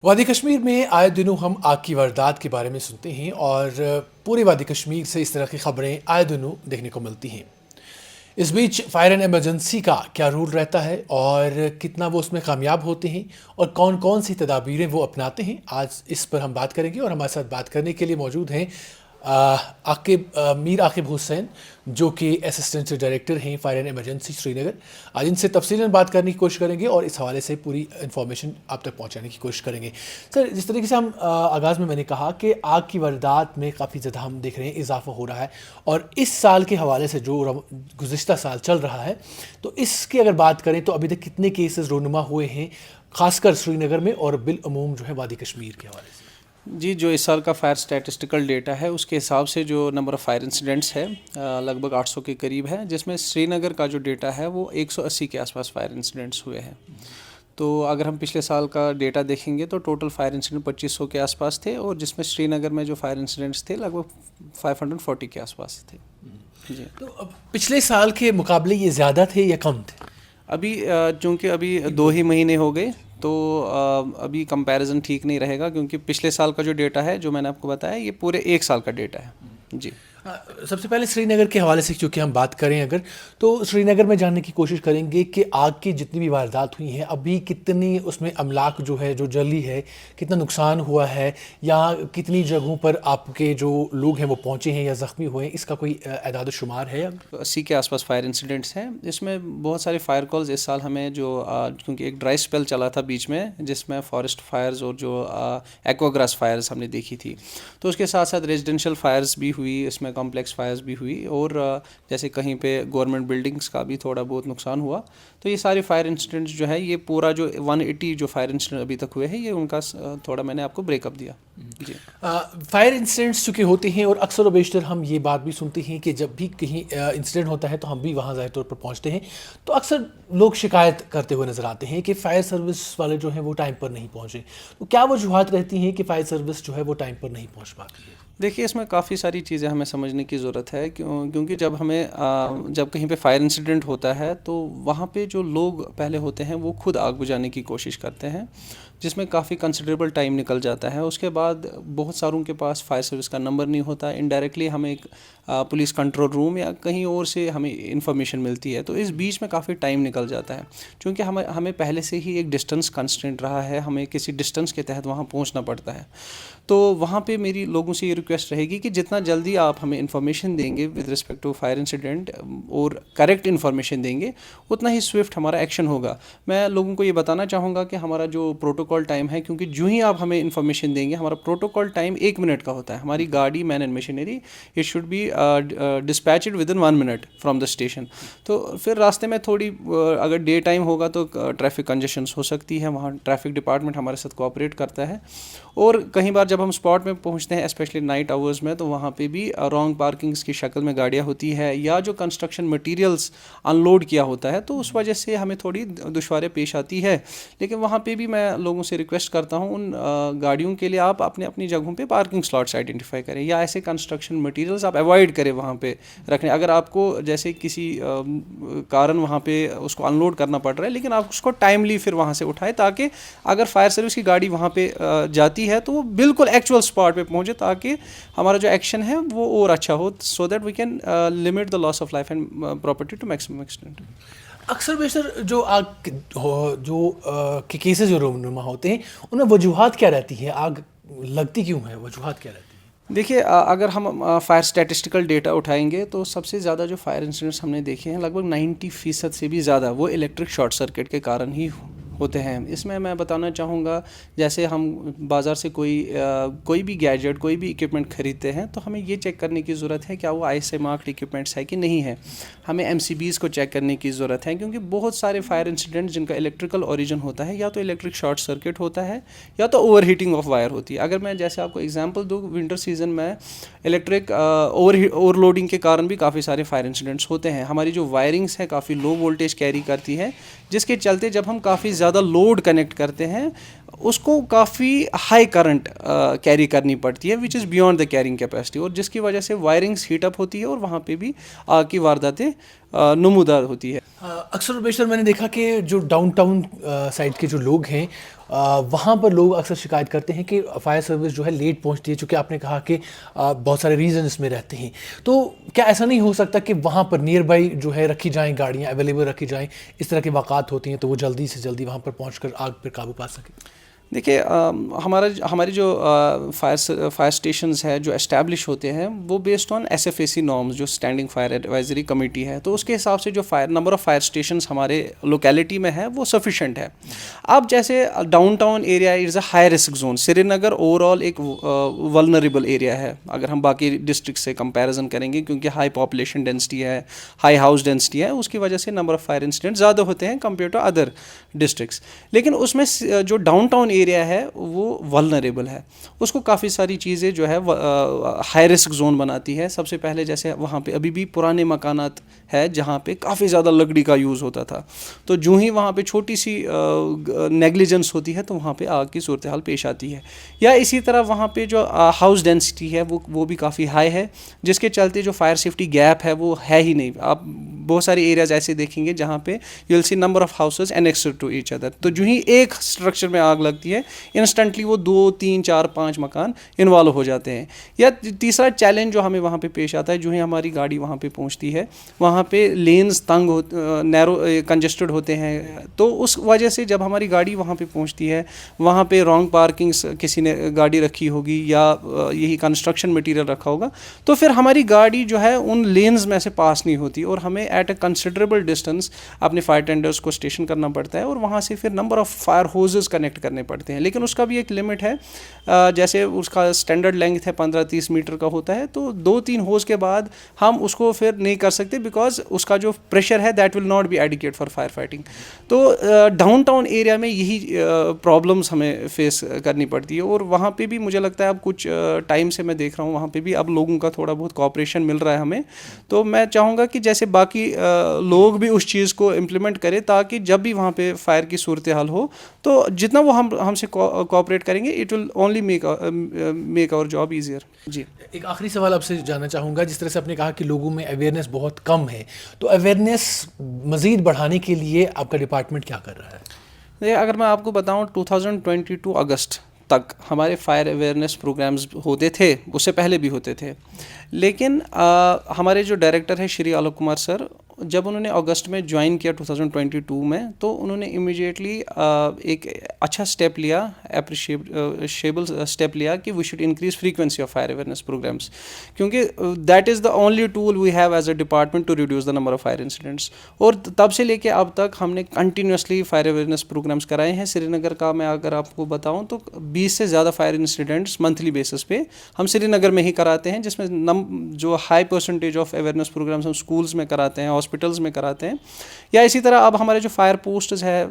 वादी कश्मीर में आए दिनों हम आग की वारदात के बारे में सुनते हैं और पूरे वादी कश्मीर से इस तरह की खबरें आए दिनों देखने को मिलती हैं। इस बीच फायर एंड इमरजेंसी का क्या रूल रहता है और कितना वो उसमें कामयाब होते हैं और कौन कौन सी तदाबीरें वो अपनाते हैं, आज इस पर हम बात करेंगे। और हमारे साथ बात करने के लिए मौजूद हैं मीर आकिब हुसैन, जो कि असिस्टेंट डायरेक्टर हैं फायर एंड इमरजेंसी श्रीनगर। आज इनसे तफसीलन बात करने की कोशिश करेंगे और इस हवाले से पूरी इन्फॉर्मेशन आप तक पहुंचाने की कोशिश करेंगे। सर, जिस तरीके से हम आगाज़ में मैंने कहा कि आग की वारदात में काफ़ी ज़्यादा हम देख रहे हैं इजाफा हो रहा है, और इस साल के हवाले से जो गुज़िश्ता साल चल रहा है, तो इसकी अगर बात करें तो अभी तक कितने केसेस रोनुमा हुए हैं, खासकर श्रीनगर में और बिलअमूम जो है वादी कश्मीर के हवाले से? जी, जो इस साल का फायर स्टैटिस्टिकल डेटा है उसके हिसाब से जो नंबर ऑफ़ फायर इंसिडेंट्स है लगभग 800 के करीब है, जिसमें श्रीनगर का जो डेटा है वो 180 के आसपास फायर इंसिडेंट्स हुए हैं। तो अगर हम पिछले साल का डेटा देखेंगे तो टोटल फायर इंसिडेंट 2500 के आसपास थे, और जिसमें श्रीनगर में जो फायर इंसिडेंट्स थे लगभग 540 के आसपास थे। जी, तो अब पिछले साल के मुकाबले ये ज़्यादा थे या कम थे? अभी चूँकि अभी 2 ही महीने हो गए तो अभी कंपैरिजन ठीक नहीं रहेगा, क्योंकि पिछले साल का जो डेटा है जो मैंने आपको बताया ये पूरे 1 साल का डेटा है। जी, सबसे पहले श्रीनगर के हवाले से क्योंकि हम बात करें अगर, तो श्रीनगर में जानने की कोशिश करेंगे कि आग की जितनी भी वारदात हुई हैं अभी कितनी उसमें अमलाक जो है जो जली है, कितना नुकसान हुआ है, या कितनी जगहों पर आपके जो लोग हैं वो पहुंचे हैं या ज़ख्मी हुए हैं, इसका कोई एदाद शुमार है? 80 के आसपास फायर इंसिडेंट्स हैं। इसमें बहुत सारे फायर कॉल्स इस साल हमें जो क्योंकि एक ड्राई स्पेल चला था बीच में, जिसमें फॉरेस्ट फायर्स और जो एक्वाग्रास फायर्स हमने देखी थी, तो उसके साथ साथ रेजिडेंशियल फायर्स भी हुई, इसमें कॉम्प्लेक्स फायर्स भी हुई, और जैसे कहीं पे गवर्नमेंट बिल्डिंग्स का भी थोड़ा बहुत नुकसान हुआ। तो ये सारे फायर इंसिडेंट्स जो है, ये पूरा जो 180 जो फायर इंसिडेंट अभी तक हुए हैं, ये उनका थोड़ा मैंने आपको ब्रेकअप दिया। जी, फायर इंसिडेंट्स चूँकि होते हैं, और अक्सर व बेशतर हम ये बात भी सुनते हैं कि जब भी कहीं इंसिडेंट होता है तो हम भी वहाँ ज़ाहिर तौर पर पहुँचते हैं, तो अक्सर लोग शिकायत करते हुए नज़र आते हैं कि फ़ायर सर्विस वाले जो हैं वो टाइम पर नहीं पहुँचे। तो क्या वजूहत रहती हैं कि फ़ायर सर्विस जो है वो टाइम पर नहीं पहुँच पाती है? देखिए, इसमें काफ़ी सारी चीज़ें हमें समझने की ज़रूरत है, क्योंकि जब जब कहीं पे फायर इंसिडेंट होता है तो वहाँ पे जो लोग पहले होते हैं वो खुद आग बुझाने की कोशिश करते हैं, जिसमें काफ़ी कंसिडरेबल टाइम निकल जाता है। उसके बाद बहुत सारों के पास फायर सर्विस का नंबर नहीं होता, इनडायरेक्टली हमें एक पुलिस कंट्रोल रूम या कहीं और से हमें इंफॉर्मेशन मिलती है, तो इस बीच में काफ़ी टाइम निकल जाता है। क्योंकि हमें हमें पहले से ही एक डिस्टेंस कंस्ट्रेंट रहा है, हमें किसी डिस्टेंस के तहत वहाँ पहुँचना पड़ता है। तो वहाँ पे मेरी लोगों से ये रिक्वेस्ट रहेगी कि जितना जल्दी आप हमें इन्फॉर्मेशन देंगे with respect to fire incident और करेक्ट इन्फॉर्मेशन देंगे, उतना ही स्विफ्ट हमारा एक्शन होगा। मैं लोगों को ये बताना चाहूँगा कि हमारा जो प्रोटोकॉल टाइम है, क्योंकि जो ही आप हमें इन्फॉर्मेशन देंगे, हमारा प्रोटोकॉल टाइम 1 मिनट का होता है। हमारी गाड़ी, man and machinery, it should be dispatched within 1 minute from the station. तो फिर रास्ते में थोड़ी अगर डे टाइम होगा तो ट्रैफिक कंजेशंस हो सकती है, वहाँ ट्रैफिक डिपार्टमेंट हमारे साथ कोऑपरेट करता है। और कई बार जब हम स्पॉट में पहुंचते हैं, स्पेशली नाइट आवर्स में, तो वहाँ पे भी रॉन्ग पार्किंग्स की शक्ल में गाड़ियाँ होती है, या जो कंस्ट्रक्शन मटेरियल्स अनलोड किया होता है, तो उस वजह से हमें थोड़ी दुश्वारियाँ पेश आती है। लेकिन वहाँ पे भी मैं लोगों से रिक्वेस्ट करता हूँ, उन गाड़ियों के लिए आप अपने अपनी जगहों पे पार्किंग स्लॉट्स आइडेंटिफाई करें, या ऐसे कंस्ट्रक्शन मटेरियल्स आप अवॉइड करें वहाँ पे रखने। अगर आपको जैसे किसी कारण वहाँ पे उसको अनलोड करना पड़ रहा है, लेकिन आप उसको टाइमली फिर वहाँ से उठाएं, ताकि अगर फायर सर्विस की गाड़ी वहाँ पे जाती है तो वो बिल्कुल एक्चुअल स्पॉट पे पहुँचे, ताकि हमारा जो एक्शन है वो और अच्छा हो, so that we can limit the loss of life and property to maximum extent. अक्सर बेशतर जो आग के केसेस जो रोनुमा होते हैं, उनमें वजूहत क्या रहती है? आग लगती क्यों है? वजूहत क्या रहती है? देखिए, अगर हम फायर स्टैटिस्टिकल डेटा उठाएंगे तो सबसे ज़्यादा जो फायर इंसिडेंट्स हमने देखे हैं, लगभग 90% से भी ज़्यादा वो इलेक्ट्रिक शॉर्ट सर्किट के कारण ही होते हैं। इसमें मैं बताना चाहूँगा, जैसे हम बाज़ार से कोई भी गैजेट, कोई भी इक्विपमेंट ख़रीदते हैं, तो हमें ये चेक करने की ज़रूरत है क्या वो ISI मार्क्ड इक्विपमेंट्स है कि नहीं है। हमें MCBs को चेक करने की ज़रूरत है, क्योंकि बहुत सारे फायर इंसिडेंट्स जिनका इलेक्ट्रिकल ओरिजिन होता है, या तो इलेक्ट्रिक शॉर्ट सर्किट होता है, या तो ओवर हीटिंग ऑफ वायर होती है। अगर मैं जैसे आपको एग्जाम्पल दूँ, विंटर सीजन में इलेक्ट्रिक ओवरलोडिंग के कारण भी काफ़ी सारे फायर इंसिडेंट्स होते हैं। हमारी जो वायरिंग्स है काफ़ी लो वोल्टेज कैरी करती है, जिसके चलते जब हम काफ़ी ज़्यादा लोड कनेक्ट करते हैं, उसको काफ़ी हाई करंट कैरी करनी पड़ती है, which is beyond the carrying capacity, और जिसकी वजह से वायरिंग्स हीटअप होती है और वहाँ पे भी आग की वारदातें नमूदार होती है। अक्सर और बेशतर मैंने देखा कि जो डाउनटाउन साइड के जो लोग हैं वहाँ पर लोग अक्सर शिकायत करते हैं कि फायर सर्विस जो है लेट पहुँचती है, चूँकि आपने कहा कि बहुत सारे रीज़न इसमें रहते हैं। तो क्या ऐसा नहीं हो सकता कि वहाँ पर नियर बाई जो है रखी जाएँ गाड़ियाँ, अवेलेबल रखी जाएँ, इस तरह की वाक़ात होती हैं तो वो जल्दी से जल्दी वहाँ पर पहुँच कर आग पर काबू पा सकें? देखिए, हमारी जो फायर स्टेशंस है जो एस्टैब्लिश होते हैं वो बेस्ड ऑन SFAC नॉर्म्स, जो स्टैंडिंग फायर एडवाइजरी कमेटी है, तो उसके हिसाब से जो नंबर ऑफ़ फायर स्टेशंस हमारे लोकेलिटी में है वो सफिशेंट है। अब जैसे downtown area is a high risk zone, Srinagar overall एक वल्नरेबल एरिया है अगर हम बाकी डिस्ट्रिक्ट से कंपैरिजन करेंगे, क्योंकि हाई पॉपुलेशन डेंसिटी है, हाई हाउस डेंसिटी है, उसकी वजह से नंबर ऑफ़ फायर इंसिडेंट ज़्यादा होते हैं कंपेयर टू अदर डिस्ट्रिक्ट्स। लेकिन उसमें जो डाउनटाउन एरिया है वो वल्नरेबल है, उसको काफ़ी सारी चीज़ें जो है हाई रिस्क जोन बनाती है। सबसे पहले जैसे वहाँ पे अभी भी पुराने मकानात है जहाँ पे काफ़ी ज़्यादा लकड़ी का यूज़ होता था, तो जो ही वहाँ पे छोटी सी नेग्लिजेंस होती है तो वहाँ पे आग की सूरत हाल पेश आती है। या इसी तरह वहाँ पे जो हाउस डेंसिटी है वो भी काफ़ी हाई है, जिसके चलते जो फायर सेफ्टी गैप है वो है ही नहीं। आप बहुत सारे एरियाज ऐसे देखेंगे जहाँ पे you will see number of houses annexed to each other, तो जो ही एक स्ट्रक्चर में आग लगती है इंस्टेंटली वो 2, 3, 4, 5 मकान इन्वॉल्व हो जाते हैं। या तीसरा चैलेंज जो हमें वहाँ पे पेश आता है, जो ही हमारी गाड़ी वहाँ पे पहुँचती है वहाँ पे लेन्स तंग नैरो कंजेस्टेड होते हैं, तो उस वजह से जब हमारी गाड़ी वहाँ पे पहुँचती है वहाँ पे रॉन्ग पार्किंग किसी ने गाड़ी रखी होगी या यही कंस्ट्रक्शन मटीरियल रखा होगा, तो फिर हमारी गाड़ी जो है उन लेन्स में से पास नहीं होती और हमें एट अ कंसिडरेबल डिस्टेंस अपने फायर टेंडर्स को स्टेशन करना पड़ता है और वहाँ से फिर number of fire hoses connect करने पड़ते हैं। लेकिन उसका भी एक लिमिट है, जैसे उसका स्टैंडर्ड लेंथ है 15-30 मीटर का होता है, तो 2-3 होज के बाद हम उसको फिर नहीं कर सकते, बिकॉज उसका जो प्रेशर है that will not be adequate for fire fighting. तो डाउनटाउन एरिया में यही प्रॉब्लम्स हमें फेस करनी पड़ती है और वहाँ पे भी मुझे लगता है अब कुछ टाइम से मैं देख रहा हूँ वहाँ पे भी अब लोगों का थोड़ा बहुत कोऑपरेशन मिल रहा है हमें। तो मैं चाहूँगा कि जैसे बाकी लोग भी उस चीज़ को इम्प्लीमेंट करें, ताकि जब भी वहाँ पे फायर की सूरत हाल हो तो जितना वो हमसे कोऑपरेट करेंगे it will only make our job easier. जी, एक आखिरी सवाल आपसे जानना चाहूँगा, जिस तरह से आपने कहा कि लोगों में अवेयरनेस बहुत कम है, तो अवेयरनेस मज़ीद बढ़ाने के लिए आपका डिपार्टमेंट क्या कर रहा है? देखिए, अगर मैं आपको बताऊं 2022 अगस्त तक हमारे फायर अवेयरनेस प्रोग्राम्स होते थे, उससे पहले भी होते थे, लेकिन हमारे जो डायरेक्टर है श्री आलोक कुमार सर, जब उन्होंने अगस्त में ज्वाइन किया 2022 में, तो उन्होंने इमीडिएटली एक अच्छा स्टेप लिया, अप्रिशिएबल स्टेप लिया कि we should increase frequency of fire awareness programs, क्योंकि that is the only tool we have as a department to reduce the number of fire incidents. और तब से लेके अब तक हमने कंटिन्यूसली फायर अवेयरनेस प्रोग्राम्स कराए हैं। श्रीनगर का मैं अगर आपको बताऊँ तो 20 से ज़्यादा फायर इंसिडेंट्स मंथली बेसिस पे हम श्रीनगर में ही कराते हैं, जिसमें जो high percentage of awareness programmes हम स्कूल्स में कराते हैं, हॉस्पिटल्स में कराते हैं। या इसी तरह अब हमारे जो फायर पोस्ट्स है,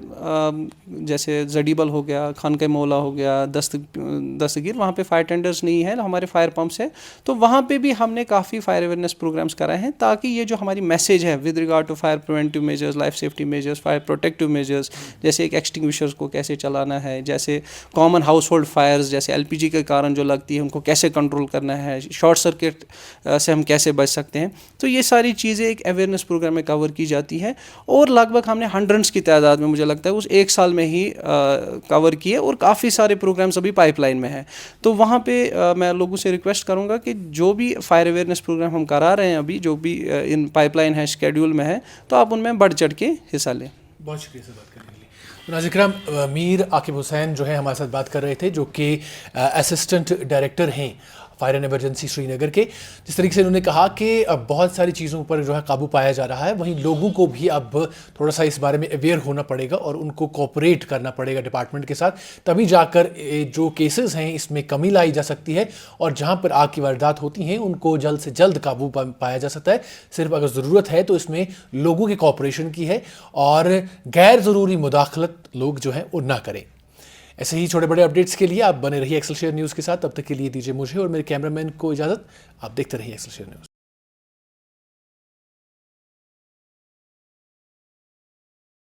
जैसे जडीबल हो गया, खानका मौला हो गया, दस्तगीर, वहाँ पे फायर टेंडर्स नहीं है, हमारे फायर पंप्स है, तो वहाँ पे भी हमने काफ़ी फायर अवेयरनेस प्रोग्राम्स कराए हैं, ताकि ये जो हमारी मैसेज है with regard to fire preventive measures, life safety measures, fire protective measures, जैसे एक एक्सटिंग्विशर्स को कैसे चलाना है, जैसे कॉमन हाउस होल्ड फायर्स जैसे LPG के कारण जो लगती है उनको कैसे कंट्रोल करना है, शॉर्ट सर्किट से हम कैसे बच सकते हैं, तो ये सारी चीज़ें एक अवेयरनेस प्रोग्राम में कवर की जाती है। और लगभग हमने हंड्रेड्स की तादाद में, मुझे लगता है उस एक साल में ही कवर किए, और काफ़ी सारे प्रोग्राम्स अभी पाइपलाइन में हैं। तो वहाँ पे मैं लोगों से रिक्वेस्ट करूँगा कि जो भी फायर अवेयरनेस प्रोग्राम हम करा रहे हैं अभी, जो भी इन पाइपलाइन है, शेड्यूल में है, तो आप उनमें बढ़ चढ़ के हिस्सा लें। बहुत शुक्रिया से बात करने के लिए। तो नाज़रीन किराम, मीर आकिब हुसैन जो है हमारे साथ बात कर रहे थे, जो कि असिस्टेंट डायरेक्टर हैं फायर एंड इमरजेंसी श्रीनगर के। जिस तरीके से उन्होंने कहा कि अब बहुत सारी चीज़ों पर जो है काबू पाया जा रहा है, वहीं लोगों को भी अब थोड़ा सा इस बारे में अवेयर होना पड़ेगा और उनको कोऑपरेट करना पड़ेगा डिपार्टमेंट के साथ, तभी जाकर जो केसेस हैं इसमें कमी लाई जा सकती है और जहां पर आग की वारदात होती हैं उनको जल्द से जल्द काबू पाया जा सकता है। सिर्फ अगर ज़रूरत है तो इसमें लोगों के कोऑपरेशन की है और गैर ज़रूरी मुदाखलत लोग जो हैं वो ना करें। ऐसे ही छोटे बड़े अपडेट्स के लिए आप बने रहिए एक्सेलशियर न्यूज़ के साथ। तब तक के लिए दीजिए मुझे और मेरे कैमरामैन को इजाज़त। आप देखते रहिए एक्सेलशियर न्यूज़।